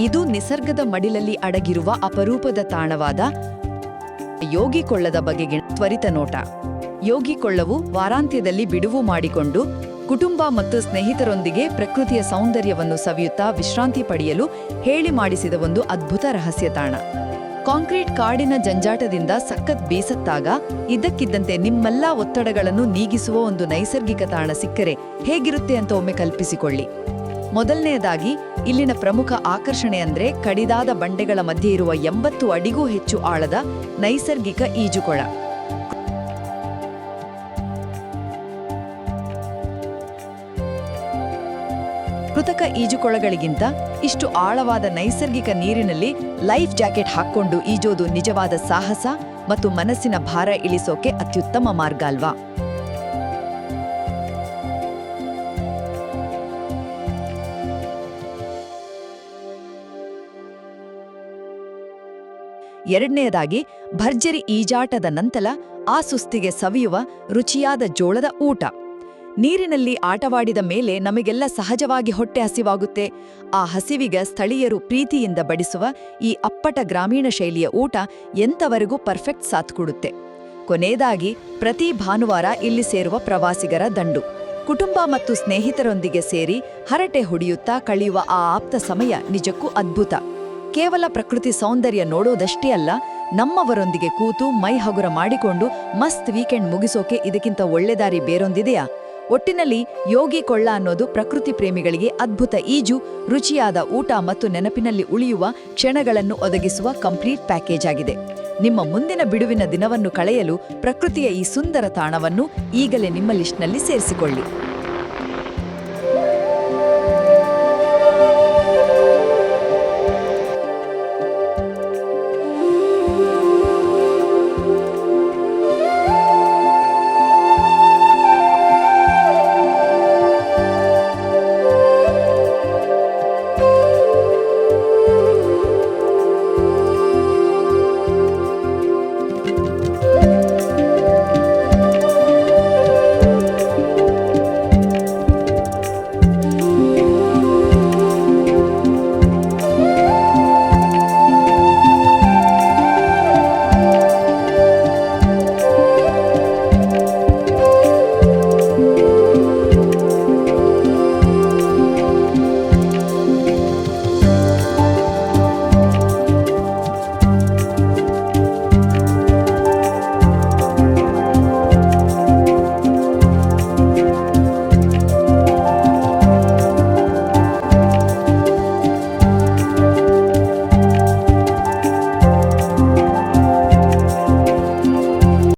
ಇದು ನಿಸರ್ಗದ ಮಡಿಲಲ್ಲಿ ಅಡಗಿರುವ ಅಪರೂಪದ ತಾಣವಾದ ಯೋಗಿ ಕೊಳ್ಳದ ಬಗೆಗೆ ತ್ವರಿತ ನೋಟ. ಯೋಗಿ ಕೊಳ್ಳವು ವಾರಾಂತ್ಯದಲ್ಲಿ ಬಿಡುವು ಮಾಡಿಕೊಂಡು ಕುಟುಂಬ ಮತ್ತು ಸ್ನೇಹಿತರೊಂದಿಗೆ ಪ್ರಕೃತಿಯ ಸೌಂದರ್ಯವನ್ನು ಸವಿಯುತ್ತಾ ವಿಶ್ರಾಂತಿ ಪಡೆಯಲು ಹೇಳಿ ಮಾಡಿಸಿದ ಒಂದು ಅದ್ಭುತ ರಹಸ್ಯ ತಾಣ. ಕಾಂಕ್ರೀಟ್ ಕಾಡಿನ ಜಂಜಾಟದಿಂದ ಸಖತ್ ಬೇಸತ್ತಾಗ ಇದ್ದಕ್ಕಿದ್ದಂತೆ ನಿಮ್ಮೆಲ್ಲ ಒತ್ತಡಗಳನ್ನು ನೀಗಿಸುವ ಒಂದು ನೈಸರ್ಗಿಕ ತಾಣ ಸಿಕ್ಕರೆ ಹೇಗಿರುತ್ತೆ ಅಂತ ಒಮ್ಮೆ ಕಲ್ಪಿಸಿಕೊಳ್ಳಿ. ಮೊದಲನೆಯದಾಗಿ ಇಲ್ಲಿನ ಪ್ರಮುಖ ಆಕರ್ಷಣೆ ಅಂದ್ರೆ ಕಡಿದಾದ ಬಂಡೆಗಳ ಮಧ್ಯೆ ಇರುವ 80 ಅಡಿಗೂ ಹೆಚ್ಚು ಆಳದ ನೈಸರ್ಗಿಕ ಈಜುಕೊಳ. ಕೃತಕ ಈಜುಕೊಳಗಳಿಗಿಂತ ಇಷ್ಟು ಆಳವಾದ ನೈಸರ್ಗಿಕ ನೀರಿನಲ್ಲಿ ಲೈಫ್ ಜಾಕೆಟ್ ಹಾಕ್ಕೊಂಡು ಈಜೋದು ನಿಜವಾದ ಸಾಹಸ ಮತ್ತು ಮನಸ್ಸಿನ ಭಾರ ಇಳಿಸೋಕೆ ಅತ್ಯುತ್ತಮ ಮಾರ್ಗ ಅಲ್ವಾ? ಎರಡನೆಯದಾಗಿ ಭರ್ಜರಿ ಈಜಾಟದ ನಂತರ ಆ ಸುಸ್ತಿಗೆ ಸವಿಯುವ ರುಚಿಯಾದ ಜೋಳದ ಊಟ. ನೀರಿನಲ್ಲಿ ಆಟವಾಡಿದ ಮೇಲೆ ನಮಗೆಲ್ಲ ಸಹಜವಾಗಿ ಹೊಟ್ಟೆ ಹಸಿವಾಗುತ್ತೆ. ಆ ಹಸಿವಿಗೆ ಸ್ಥಳೀಯರು ಪ್ರೀತಿಯಿಂದ ಬಡಿಸುವ ಈ ಅಪ್ಪಟ ಗ್ರಾಮೀಣ ಶೈಲಿಯ ಊಟ ಎಂತವರೆಗೂ ಪರ್ಫೆಕ್ಟ್ ಸಾಥ್ ಕೊಡುತ್ತೆ. ಕೊನೆಯದಾಗಿ ಪ್ರತಿ ಭಾನುವಾರ ಇಲ್ಲಿ ಸೇರುವ ಪ್ರವಾಸಿಗರ ದಂಡು. ಕುಟುಂಬ ಮತ್ತು ಸ್ನೇಹಿತರೊಂದಿಗೆ ಸೇರಿ ಹರಟೆ ಹೊಡೆಯುತ್ತಾ ಕಳೆಯುವ ಆ ಆಪ್ತ ಸಮಯ ನಿಜಕ್ಕೂ ಅದ್ಭುತ. ಕೇವಲ ಪ್ರಕೃತಿ ಸೌಂದರ್ಯ ನೋಡೋದಷ್ಟೇ ಅಲ್ಲ, ನಮ್ಮವರೊಂದಿಗೆ ಕೂತು ಮೈ ಹಗುರ ಮಾಡಿಕೊಂಡು ಮಸ್ತ್ ವೀಕೆಂಡ್ ಮುಗಿಸೋಕೆ ಇದಕ್ಕಿಂತ ಒಳ್ಳೆ ದಾರಿ ಬೇರೊಂದಿದೆಯಾ? ಒಟ್ಟಿನಲ್ಲಿ ಯೋಗಿ ಕೊಳ್ಳ ಅನ್ನೋದು ಪ್ರಕೃತಿ ಪ್ರೇಮಿಗಳಿಗೆ ಅದ್ಭುತ ಈಜು, ರುಚಿಯಾದ ಊಟ ಮತ್ತು ನೆನಪಿನಲ್ಲಿ ಉಳಿಯುವ ಕ್ಷಣಗಳನ್ನು ಒದಗಿಸುವ ಕಂಪ್ಲೀಟ್ ಪ್ಯಾಕೇಜ್ ಆಗಿದೆ. ನಿಮ್ಮ ಮುಂದಿನ ಬಿಡುವಿನ ದಿನವನ್ನು ಕಳೆಯಲು ಪ್ರಕೃತಿಯ ಈ ಸುಂದರ ತಾಣವನ್ನು ಈಗಲೇ ನಿಮ್ಮ ಲಿಸ್ಟ್ನಲ್ಲಿ ಸೇರಿಸಿಕೊಳ್ಳಿ.